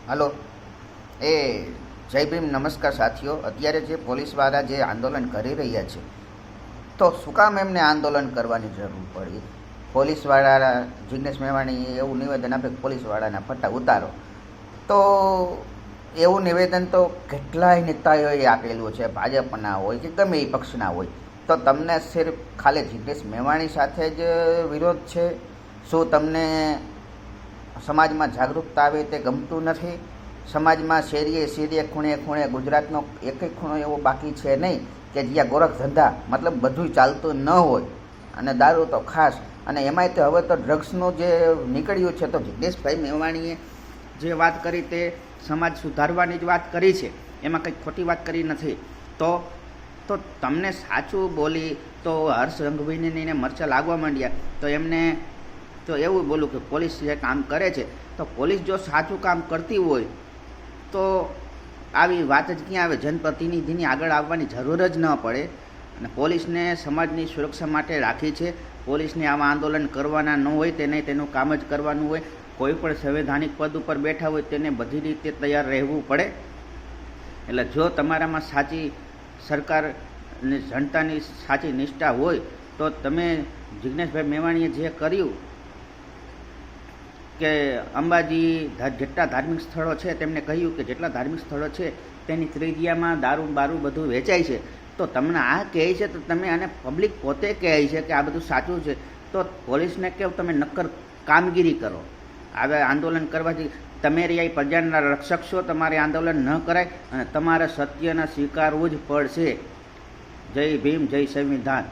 Hello એ જય ભીમ. નમસ્કાર સાથીઓ. અત્યારે જે પોલીસવાળા જે આંદોલન કરી રહ્યા છે, તો શું કામ એમને આંદોલન કરવાની જરૂર પડી? પોલીસવાળા જિગ્નેશ મેવાણીએ એવું નિવેદન આપે કે પોલીસવાળાના ફટા ઉતારો. તો એવું નિવેદન તો કેટલાય નેતાઓએ આપેલું છે, ભાજપના હોય કે ગમે એ પક્ષના હોય. તો તમને સિર્ફ ખાલી જિગ્નેશ મેવાણી સાથે જ વિરોધ છે? શું તમને સમાજમાં જાગૃતતા આવે તે ગમતું નથી? સમાજમાં શેરીએ શેરીએ ખૂણે ખૂણે ગુજરાતનો એક એક ખૂણો એવો બાકી છે નહીં કે જ્યાં ગોરખ ધંધા મતલબ બધું ચાલતું ન હોય, અને દારૂ તો ખાસ. અને એમાંય તે હવે તો ડ્રગ્સનું જે નીકળ્યું છે, તો જિગ્નેશભાઈ મેવાણીએ જે વાત કરી તે સમાજ સુધારવાની જ વાત કરી છે, એમાં કંઈક ખોટી વાત કરી નથી. તો તમને સાચું બોલી તો હર્ષ સંઘવીને મરચાં લાગવા માંડ્યા. તો એમને તો એવું બોલું કે પોલીસ જે કામ કરે છે, તો પોલીસ જો સાચું કામ કરતી હોય તો આવી વાત જ ક્યાં આવે? જનપ્રતિનિધિની આગળ આવવાની જરૂર જ ન પડે. અને પોલીસને સમાજની સુરક્ષા માટે રાખી છે. પોલીસને આવા આંદોલન કરવાના ન હોય, તેને તેનું કામ જ કરવાનું હોય. કોઈ પણ સંવૈધાનિક પદ ઉપર બેઠા હોય તેને બધી રીતે તૈયાર રહેવું પડે. એટલે જો તમારામાં સાચી સરકાર અને જનતાની સાચી નિષ્ઠા હોય તો તમે જિગ્નેશભાઈ મેવાણીએ જે કર્યું કે અંબાજી જેટલા ધાર્મિક સ્થળો છે તેમને કહ્યું કે જેટલા ધાર્મિક સ્થળો છે તેની ત્રિજ્યામાં દારૂ બારૂ બધું વેચાય છે, તો તમને આ કહે છે, તો તમે આને પબ્લિક પોતે કહે છે કે આ બધું સાચું છે, તો પોલીસને કહો તમે નક્કર કામગીરી કરો. હવે આંદોલન કરવાથી તમે રહ્યા પ્રજાના રક્ષક છો, તમારે આંદોલન ન કરાય અને તમારે સત્યને સ્વીકારવું જ પડશે. જય ભીમ, જય સંવિધાન.